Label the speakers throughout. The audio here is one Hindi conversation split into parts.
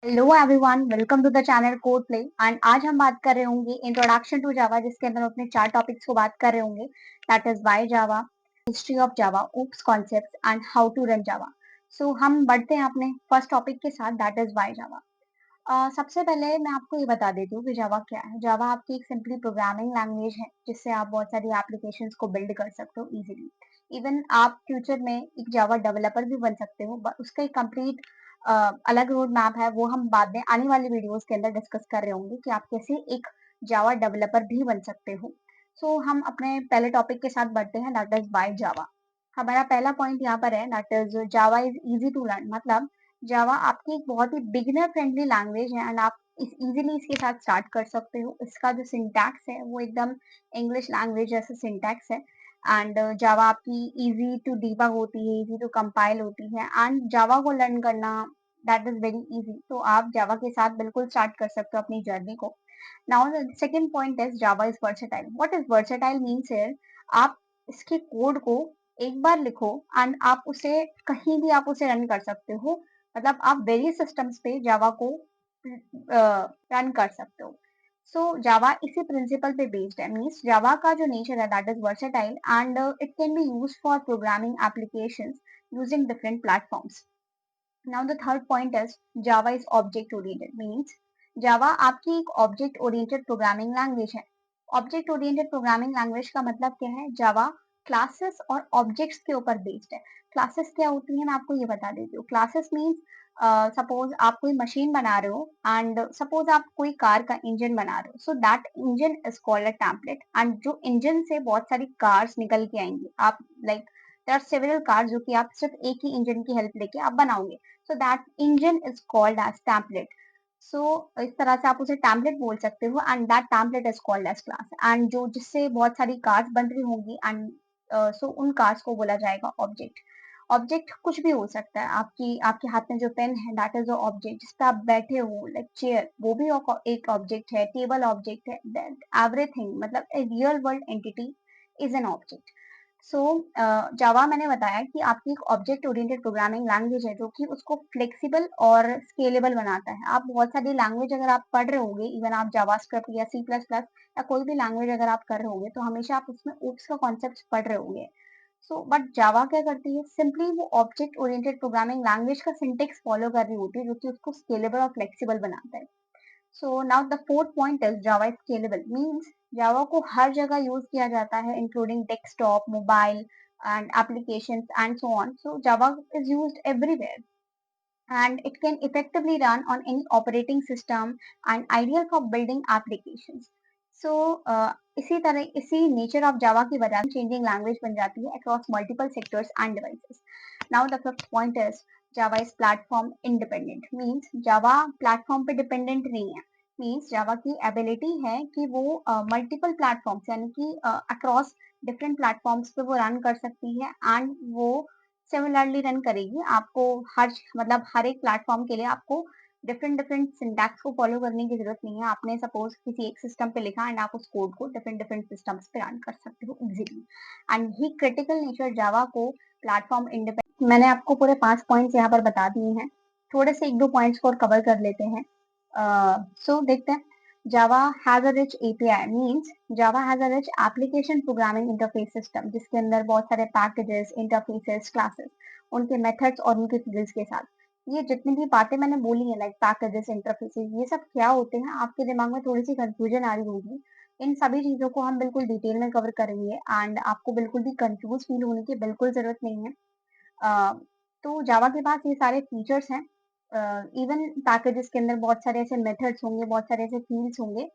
Speaker 1: Hello everyone, welcome to the channel code play. एंड आज हम बात कर रहे होंगे इंट्रोडक्शन टू जावा, जिसके अंदर हम अपने 4 टॉपिक्स को बात कर रहे होंगे। That is why Java, history of Java, OOPS concepts and how to run Java. So हम बढ़ते हैं अपने फर्स्ट टॉपिक के साथ, दैट इज वाई जावा। सबसे पहले मैं आपको ये बता देती हूँ कि जावा क्या है। जावा आपकी एक सिंपली प्रोग्रामिंग लैंग्वेज है जिससे आप बहुत सारी एप्लीकेशंस को बिल्ड कर सकते हो इजीली। इवन आप फ्यूचर में एक जावा डेवलपर भी बन सकते हो, बट उसका एक कंप्लीट अलग रोड मैप है, वो हम बाद में आने वाली वीडियोस के अंदर डिस्कस कर रहे होंगे कि आप कैसे एक जावा डेवलपर भी बन सकते हो। सो हम अपने पहले टॉपिक के साथ बढ़ते हैं, दैट इज वाई जावा। हमारा पहला पॉइंट यहाँ पर है, that is Java is easy to learn. मतलब जावा आपकी एक बहुत ही बिगिनर फ्रेंडली लैंग्वेज है एंड आप इजीली इसके साथ स्टार्ट कर सकते हो। इसका जो सिंटैक्स है वो एकदम इंग्लिश लैंग्वेज जैसा सिंटैक्स है। एंड जावा आपकी इजी टू डीबग होती है, इजी टू कंपाइल होती है एंड जावा को लर्न करना दैट इज वेरी इजी। तो आप जावा के साथ बिल्कुल स्टार्ट कर सकते हो अपनी जर्नी को। Now the second point is Java is versatile. What is versatile means here, आप इसके कोड को एक बार लिखो एंड आप उसे कहीं भी आप उसे रन कर सकते हो। मतलब आप वेरियस सिस्टम्स पे जावा को रन कर सकते हो। सो जावा इसी प्रिंसिपल पे बेस्ड है। मीन्स जावा का जो नेचर है that is versatile and it can be used for programming applications using different platforms. Now the third point is Java is object oriented. Means Java आपकी एक ऑब्जेक्ट ओरिएंटेड प्रोग्रामिंग लैंग्वेज है। ऑब्जेक्ट ओरिएंटेड प्रोग्रामिंग लैंग्वेज का मतलब क्या है? जावा क्लासेस और ऑब्जेक्ट्स के ऊपर बेस्ड है। क्लासेस क्या होती है मैं आपको ये बता देती हूँ। क्लासेस मीन्स सपोज आप कोई मशीन बना रहे हो एंड सपोज आप कोई कार का इंजन बना रहे हो, so that engine is called a template. And जो इंजन से बहुत सारी कार्स निकल के आएंगी, आप like there are several cars जो कि आप सिर्फ एक ही इंजन की हेल्प लेके आप बनाओगे, so that engine is called as template. So इस तरह से आप उसे टेम्पलेट बोल सकते हो and that template is called as class. And जो जिससे बहुत सारी कार्स बन रही होंगी एंड सो उन कार्स को बोला जाएगा ऑब्जेक्ट। ऑब्जेक्ट कुछ भी हो सकता है। आपकी आपके हाथ में जो पेन है दैट इज ऑब्जेक्ट। जिस पे आप बैठे हो लाइक चेयर, वो भी एक ऑब्जेक्ट है। टेबल ऑब्जेक्ट है। दैट एवरीथिंग, मतलब a real world entity is an object. So Java मैंने बताया कि आपकी एक ऑब्जेक्ट ओरिएंटेड प्रोग्रामिंग लैंग्वेज है जो कि उसको फ्लेक्सिबल और स्केलेबल बनाता है। आप बहुत सारी लैंग्वेज अगर आप पढ़ रहे होगे, इवन आप जावास्क्रिप्ट या सी प्लस प्लस या कोई भी लैंग्वेज अगर आप कर रहे होगे, तो हमेशा आप उसमें ओप्स का कॉन्सेप्ट पढ़ रहे होंगे। सो बट जावा क्या करती है? सिंपली वो ऑब्जेक्ट ओरिएंटेड प्रोग्रामिंग लैंग्वेज का सिंटेक्स फॉलो कर रही होती है, जो कि उसको स्केलेबल और फ्लेक्सिबल बनाता है। So now the fourth point is Java is scalable. Means Java को हर जगह यूज किया जाता है, including desktop, mobile and applications and so on. So Java is used everywhere and it can effectively run on any operating system and ideal for building applications. So इसी तरह इसी nature of Java की वजह से changing language बन जाती है across multiple sectors and devices. Now the fifth point is Java is platform independent. Means Java platform पे dependent नहीं है। मीन्स जावा की एबिलिटी है कि वो मल्टीपल प्लेटफॉर्म्स यानी कि अक्रॉस डिफरेंट प्लेटफॉर्म्स पे वो रन कर सकती है एंड वो सिमिलरली रन करेगी। आपको हर मतलब हर एक प्लेटफॉर्म के लिए आपको डिफरेंट डिफरेंट सिंटैक्स को फॉलो करने की जरूरत नहीं है। आपने सपोज किसी एक सिस्टम पे लिखा एंड आप उस कोड को डिफरेंट डिफरेंट सिस्टम्स पे रन कर सकते हो इजीली। एंड ही क्रिटिकल नेचर जावा को प्लेटफॉर्म इंडिपेंडेंट, मैंने आपको पूरे 5 पॉइंट्स यहाँ पर बता दिए हैं। थोड़े से एक दो पॉइंट्स को और कवर कर लेते हैं। सो देखते हैं। Java has a rich API, means Java has a rich application programming interface system, जिसके अंदर बहुत सारे पैकेजेस, इंटरफेसेस, क्लासेस, उनके मेथड्स और उनके फील्ड्स के साथ। ये जितनी भी बातें मैंने बोली है लाइक पैकेजेस, इंटरफेसेस, ये सब क्या होते हैं? आपके दिमाग में थोड़ी सी कंफ्यूजन आ रही होगी। इन सभी चीजों को हम बिल्कुल डिटेल में कवर करेंगे एंड आपको बिल्कुल भी कंफ्यूज फील होने की बिल्कुल जरूरत नहीं है। तो जावा के पास ये सारे फीचर्स हैं। इवन पैकेजेस के अंदर बहुत सारे ऐसे मेथड्स होंगे, बहुत सारे ऐसे फील्ड्स होंगे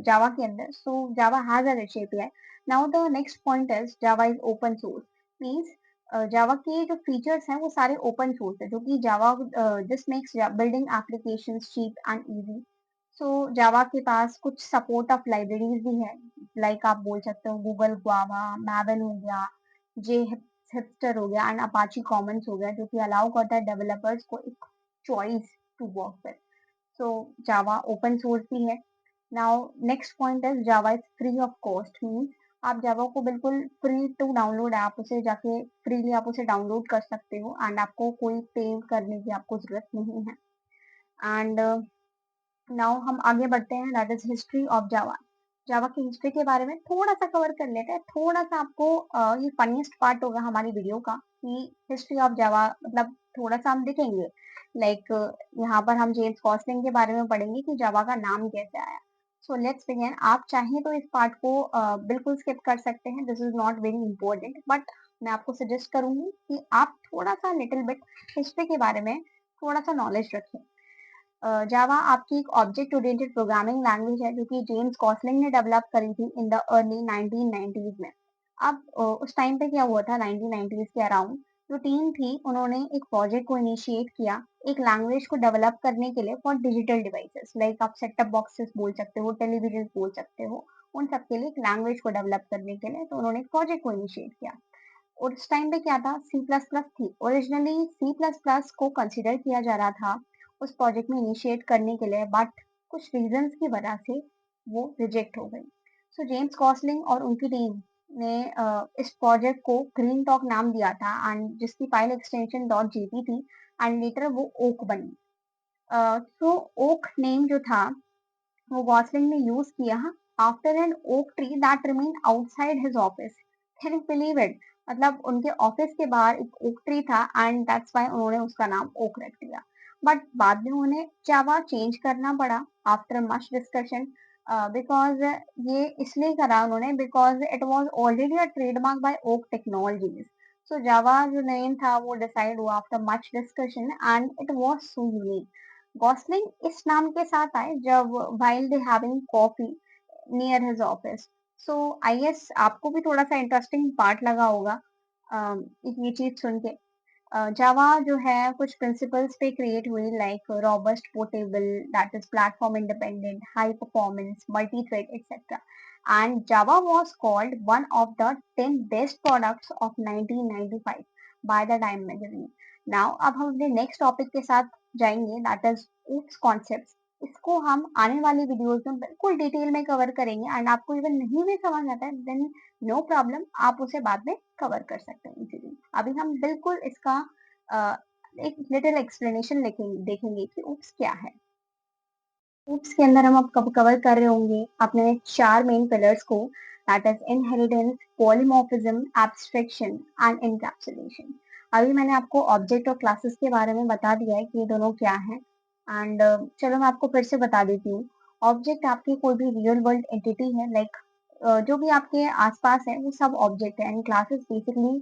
Speaker 1: जावा के अंदर। So Java has a rich API. Now the next point is Java is open source. Means Java के जो फीचर्स हैं वो सारे ओपन सोर्स है, जो कि Java this makes building applications cheap and easy. So Java के पास कुछ सपोर्ट ऑफ लाइब्रेरीज भी है, लाइक आप बोल सकते हो गूगल गुआवा, मैवन हो गया, जे हिपस्टर हो गया एंड अपाची कॉमन्स हो गया, जो कि अलाउ करता है डेवलपर्स को एक choice to work with. So Java open source भी है। Now next point is Java is free of cost. Means आप जावा को बिल्कुल फ्री टू डाउनलोड है, आप उसे जाके फ्रीली आप उसे डाउनलोड कर सकते हो एंड आपको कोई पे करने की आपको जरूरत नहीं है। एंड नाउ हम आगे बढ़ते हैं, that is history of Java. Java की हिस्ट्री के बारे में थोड़ा सा कवर कर लेते हैं, थोड़ा सा आपको ये फनीस्ट पार्ट होगा हमारी वीडियो का कि हिस्ट्री ऑफ जावा मतलब थोड़ा सा हम देखेंगे लाइक यहाँ पर हम जेम्स गॉसलिंग के बारे में पढ़ेंगे कि जावा का नाम कैसे आया। So let's begin. आप चाहें तो इस पार्ट को बिल्कुल स्किप कर सकते हैं, this is not very important, but मैं आपको सजेस्ट करूंगी कि आप थोड़ा सा लिटिल बिट हिस्ट्री के बारे में थोड़ा सा नॉलेज रखें। जावा आपकी एक ऑब्जेक्ट ओरिएंटेड प्रोग्रामिंग लैंग्वेज है जो कि जेम्स गॉसलिंग ने डेवलप करी थी इन द अर्ली 1990s में। अब उस टाइम पे क्या हुआ था 1990s के अराउंड, जो टीम थी उन्होंने एक प्रोजेक्ट को इनिशिएट किया एक लैंग्वेज को डेवलप करने के लिए फॉर डिजिटल डिवाइसेस, लाइक आप सेटअप बॉक्सेस बोल सकते हो, टेलीविजन बोल सकते हो, उन सब के लिए एक लैंग्वेज को डेवलप करने के लिए तो उन्होंने एक प्रोजेक्ट को इनिशिएट किया। और उस टाइम पे क्या था, सी प्लस प्लस थी ओरिजिनली, सी प्लस प्लस को कंसिडर किया जा रहा था उस प्रोजेक्ट में इनिशिएट करने के लिए, बट कुछ रीजंस की वजह से वो रिजेक्ट हो गई। सो जेम्स गॉसलिंग और उनकी टीम ने इस प्रोजेक्ट को ग्रीन टॉक नाम दिया था एंड जिसकी फाइल एक्सटेंशन डॉट जेपी थी एंड लेटर वो ओक बनी। सो ओक नेम जो था वो गॉसलिंग ने यूज किया after an oak tree that remain outside his office. Can you believe it, मतलब उनके ऑफिस के बाहर एक ओक ट्री था एंड दैट्स व्हाई उन्होंने उसका नाम ओक रख दिया। बट बाद में उन्हें जावा चेंज करना पड़ा आफ्टर मच डिस्कशन, बिकॉज ये इसलिए करा उन्होंने because it was already a trademark by Oak technologies. So Java जो नेम था वो डिसाइड हुआ after much discussion and it was so unique. Gosling इस नाम के साथ आए जब while they having coffee near his office. So I guess आपको भी थोड़ा सा इंटरेस्टिंग पार्ट लगा होगा ये चीज सुन के। जावा जो है कुछ प्रिंसिपल्स पे क्रिएट हुई like robust portable, that is platform independent, high performance, multi thread etcetera, and Java was called one of the 10 best products of 1995 by the time magazine. Now अब हम अपने नेक्स्ट टॉपिक के साथ जाएंगे, दैट इज ऊप्स कॉन्सेप्ट्स। इसको हम आने वाली वीडियोस में बिल्कुल डिटेल में कवर करेंगे एंड आपको इवन नहीं भी समझ आता है देन नो प्रॉब्लम, आप उसे बाद में कवर कर सकते हैं इजीली। अभी हम बिल्कुल इसका अ, एक लिटिल एक्सप्लेनेशन देखेंगे कि ऊप्स क्या है। ऊप्स के अंदर हम अब कब कवर कर रहे होंगे अपने चार मेन पिलर्स को, that is inheritance, polymorphism, abstraction and encapsulation. अभी मैंने आपको ऑब्जेक्ट और क्लासेस के बारे में बता दिया है कि ये दोनों क्या है एंड चलो मैं आपको फिर से बता देती हूँ। ऑब्जेक्ट आपकी कोई भी रियल वर्ल्ड एंटिटी है, लाइक जो भी आपके आसपास है वो सब ऑब्जेक्ट है एंड क्लासेस बेसिकली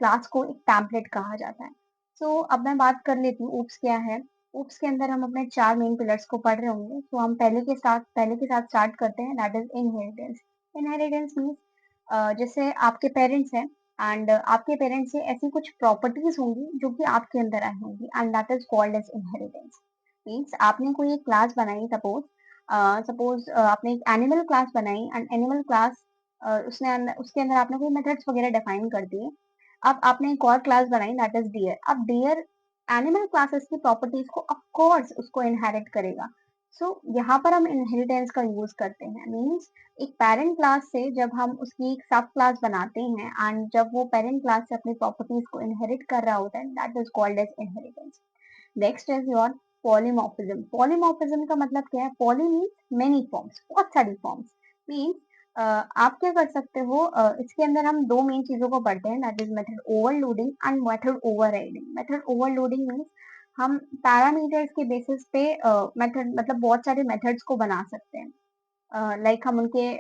Speaker 1: क्लास को एक पैम्पलेट कहा जाता है। अब मैं बात कर लेती हूँ ऊप्स क्या है। ऊप्स के अंदर हम अपने चार मेन पिलर्स को पढ़ रहे होंगे, तो हम पहले के साथ स्टार्ट करते हैं, that is inheritance. Inheritance means जैसे आपके पेरेंट्स हैं एंड आपके पेरेंट्स से ऐसी कुछ प्रॉपर्टीज होंगी जो कि आपके अंदर आई होंगी and that is called as inheritance. Means आपने कोई एक क्लास बनाई, सपोज आपने एक एनिमल क्लास बनाई एंड एनिमल क्लास उसके अंदर आपने कोई मेथड्स वगैरह डिफाइन कर दिए। अब आपने एक और क्लास बनाई दैट इज डियर। अब डियर एनिमल क्लासेस की प्रॉपर्टीज को ऑफ कोर्स उसको इनहेरिट करेगा। यहाँ पर हम इनहेरिटेंस का यूज करते हैं, मींस एक पेरेंट क्लास से जब हम उसकी एक सब क्लास बनाते हैं एंड जब वो पेरेंट क्लास से अपनी प्रॉपर्टीज को इनहेरिट कर रहा होता है, that is called as inheritance. Next is your polymorphism. Polymorphism का मतलब क्या है? पॉली मीन्स मेनी फॉर्म्स, बहुत सारी फॉर्म्स। मीन्स आप क्या कर सकते हो, इसके अंदर हम दो मेन चीजों को पढ़ते हैं, that is method overloading and method overriding. Method overloading means हम पैरामीटर्स के बेसिस पे मेथड मतलब बहुत सारे मेथड्स को बना सकते हैं, लाइक हम उनके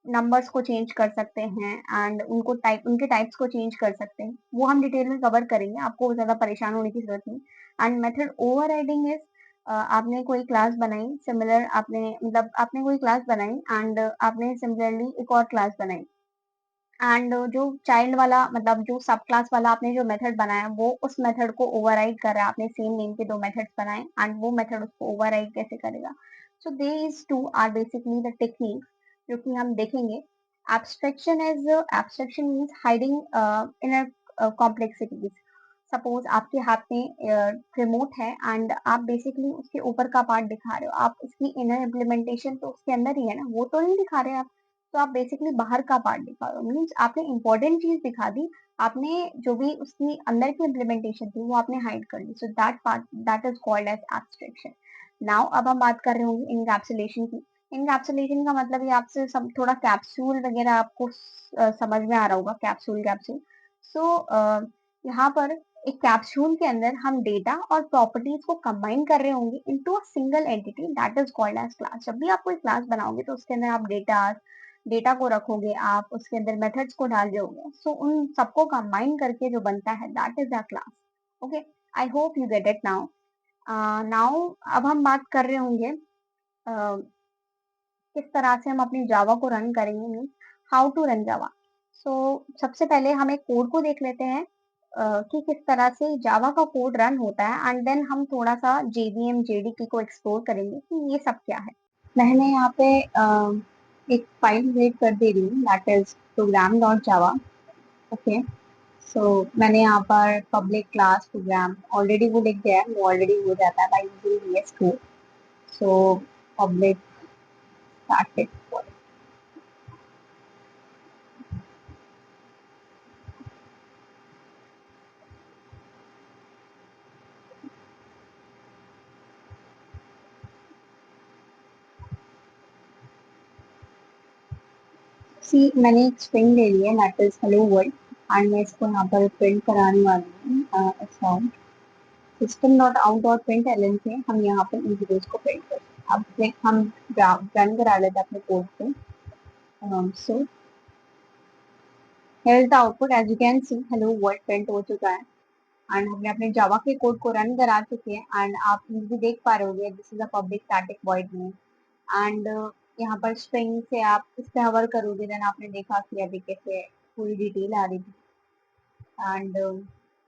Speaker 1: नंबर्स को चेंज कर सकते हैं एंड उनके टाइप्स को चेंज कर सकते हैं, वो हम डिटेल में कवर करेंगे, आपको ज्यादा परेशान होने की जरूरत नहीं। एंड मेथड ओवरराइडिंग इज आपने कोई क्लास बनाई, सिमिलर आपने कोई क्लास बनाई एंड आपने सिमिलरली एक और क्लास बनाई एंड जो चाइल्ड वाला मतलब जो सब क्लास वाला आपने जो मेथड बनाया वो उस मेथड को ओवरराइड कर रहा है। आपने सेम नेम के दो मेथड्स बनाए एंड वो मेथड उसको ओवरराइड कैसे करेगा। So these two are basically the technique जो कि हम देखेंगे। Abstraction means hiding inner complexities. Suppose आपके हाथ में रिमोट है एंड आप बेसिकली उसके ऊपर का पार्ट दिखा रहे हो, आप उसकी इनर इम्प्लीमेंटेशन तो उसके अंदर ही है ना, वो तो नहीं दिखा रहे आप, तो आप बेसिकली बाहर का पार्ट दिखा रहे हो, मीन्स आपने इंपॉर्टेंट चीज दिखा दी आपने जो भी उसकी अंदर की इम्प्लीमेंटेशन थी वो आपने हाइड कर ली, so that part that is called as abstraction. Now अब हम बात कर रहे होंगे इनकैप्सुलेशन की। इनकैप्सुलेशन का मतलब ये आपसे सब थोड़ा कैप्सूल वगैरह आपको समझ में आ रहा होगा, कैप्सूल कैप्सूल। सो यहाँ पर एक कैप्सूल के अंदर हम डेटा और प्रॉपर्टीज को कंबाइन कर रहे होंगे into a single entity that is called as class. जब भी आप कोई क्लास बनाओगे तो उसके अंदर आप डेटा को रखोगे, आप उसके अंदर मेथड्स को डाल दोगे, सो उन सबको कंबाइन करके जो बनता है that is a class. Okay, I hope you get it now. Now अब हम बात कर रहे होंगे किस तरह से हम अपनी जावा को रन करेंगे, mean how to run Java. सो सबसे पहले हम एक कोड को देख लेते हैं कि किस तरह से जावा का कोड रन होता है, एंड देन हम थोड़ा सा जेवीएम जेडीके को एक्सप्लोर करेंगे कि ये सब क्या है। मैंने यहाँ पे एक फाइल क्रिएट कर दे रही हूँ that is program dot Java. Okay, so मैंने यहाँ पर पब्लिक क्लास प्रोग्राम ऑलरेडी वो लिख दिया है, वो ऑलरेडी हो जाता है by using VS code. So public static C, मैंने एक स्ट्रिंग ले ली है that is hello world, and मैं इसको यहाँ पर प्रिंट कराने वाली हूँ account system dot out dot println एलन से हम यहाँ पर इन वीडियोज को प्रिंट करते हैं। अब हम रन करा लेते हैं अपने कोड को। सो here is the output, as you can see hello world print हो चुका है, एंड हमने अपने जावा के कोड को रन करा चुके हैं, एंड आप भी देख पा रहे होंगे this is a public static void main. And यहाँ पर स्ट्रिंग से आप इस पे हवर करोगे देन आपने देखा कि अभी कैसे पूरी डिटेल आ रही थी, एंड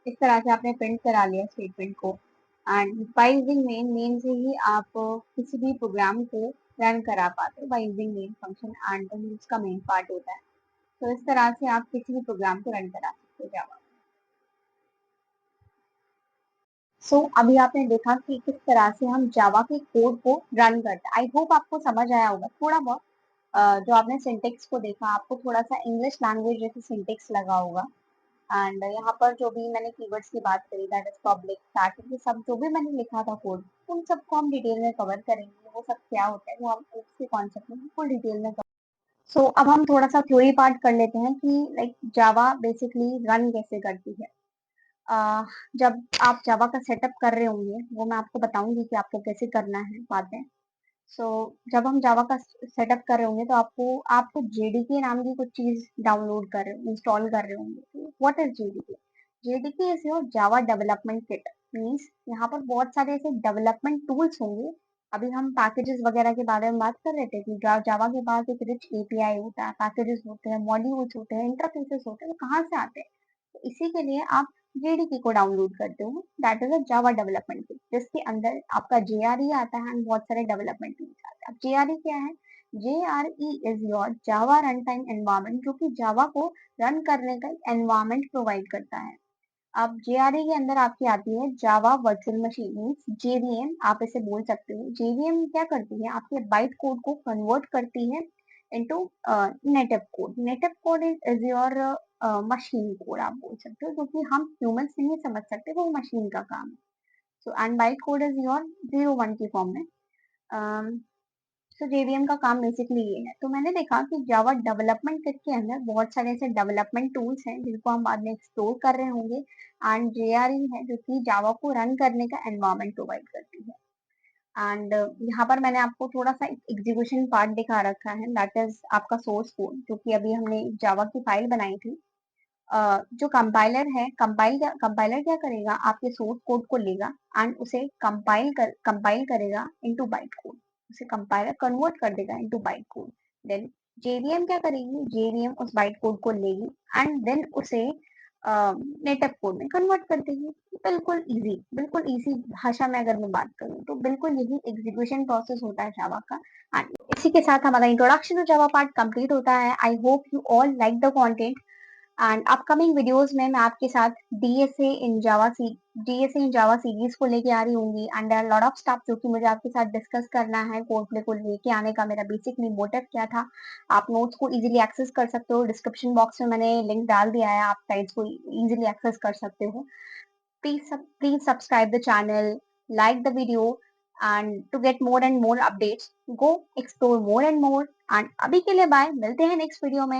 Speaker 1: इस तरह से आपने प्रिंट करा लिया स्टेटमेंट को। एंड बाय यूजिंग मेन से ही आप किसी भी प्रोग्राम को रन करा पाते हो by using main function, and उसका मेन पार्ट होता है। तो इस तरह से आप किसी भी प्रोग्राम को रन करा सकते हो जावा। अभी आपने देखा कि किस तरह से हम जावा के कोड को रन करते हैं। आई होप आपको समझ आया होगा थोड़ा बहुत। जो आपने सिंटेक्स को देखा आपको थोड़ा सा इंग्लिश लैंग्वेज जैसे सिंटेक्स लगा होगा, एंड यहाँ पर जो भी मैंने कीवर्ड्स की बात करी दैट इज पब्लिक स्टैटिक, ये सब जो भी मैंने लिखा था कोड उन सबको हम डिटेल में कवर करेंगे, वो सब क्या होता है वो हम उसके कॉन्सेप्ट में फुल डिटेल में। अब हम थोड़ा सा थ्योरी पार्ट कर लेते हैं कि लाइक जावा बेसिकली रन कैसे करती है। अ, जब आप जावा का सेटअप कर रहे होंगे वो मैं आपको बताऊंगी कि आपको कैसे करना है बाद में। सो जब हम जावा का सेटअप कर रहे होंगे तो आपको आपको जेडीके नाम की कुछ चीज डाउनलोड कर रहे इंस्टॉल कर रहे होंगे। What is JDK? JDK is your Java development kit. Means यहाँ पर बहुत सारे ऐसे डेवलपमेंट टूल्स होंगे। अभी हम पैकेजेस वगैरह के बारे में बात कर रहे थे कि जावा के पास एक रिच एपीआई होता है, पैकेजेस होते हैं, मॉड्यूल्स होते हैं, इंटरफेसेस होते हैं, वो कहाँ से आते हैं? तो इसी के लिए आप जेडीके को डाउनलोड करते हो, that is a Java development kit, जिसके अंदर आपका जेआरई आता है एंड बहुत सारे डेवलपमेंट टूल्स आते हैं। अब जेआरई क्या है? JRE is your Java run time environment, जो कि जावा को रन करने का एनवायरमेंट प्रोवाइड करता है। अब जेआरई के अंदर आपकी आती है Java virtual machine, means JVM आप इसे बोल सकते हो। जेवीएम क्या करती है? आपके बाइट कोड को कन्वर्ट करती है into native code. Native code is your machine code आप बोल सकते हो, जो कि हम ह्यूमंस नहीं समझ सकते, वो मशीन का काम है। So and byte code is your 0 1 की फॉर्म में। सो जेवीएम का काम बेसिकली ये है। तो मैंने देखा कि जावा डेवलपमेंट किट के अंदर बहुत सारे ऐसे डेवलपमेंट टूल्स हैं जिनको हम बाद में एक्सप्लोर कर रहे होंगे, एंड जेआरई है जो कि जावा को रन करने का एनवायरमेंट प्रोवाइड करती है। एंड यहाँ पर मैंने आपको थोड़ा सा एग्जीक्यूशन पार्ट दिखा रखा है दैट इज आपका सोर्स कोड, जो कि अभी हमने जावा की फाइल बनाई थी। जो कंपाइलर है, कंपाइलर क्या करेगा? आपके सोर्स कोड को लेगा एंड उसे कंपाइल करेगा इनटू बाइट कोड। उसे कंपाइलर कन्वर्ट कर देगा into byte code. Then JVM क्या करेगी? जेवीएम उस बाइट कोड को लेगी एंड देन उसे नेटिव कोड में कन्वर्ट कर देगी। बिल्कुल इजी भाषा में अगर मैं बात करूँ तो बिल्कुल यही एग्जीक्यूशन प्रोसेस होता है जावा का। एंड इसी के साथ हमारा introduction to Java part complete होता है। I hope you all like the content, and upcoming videos में मैं आपके साथ डीएसए इन जावा सीरीज को लेके आ रही होंगी and there are lot of stuff जो कि मुझे आपके साथ डिस्कस करना है। कोड प्ले को लेके आने का मेरा बेसिकली मोटिव क्या था। आप नोट्स को इजीली एक्सेस कर सकते हो, डिस्क्रिप्शन बॉक्स में मैंने लिंक डाल दिया है, आप साइट्स को इजीली एक्सेस कर सकते हो। Please subscribe the channel, like the video, and to get more and more updates, go explore more and more. And अभी के लिए बाय, मिलते हैं नेक्स्ट वीडियो में।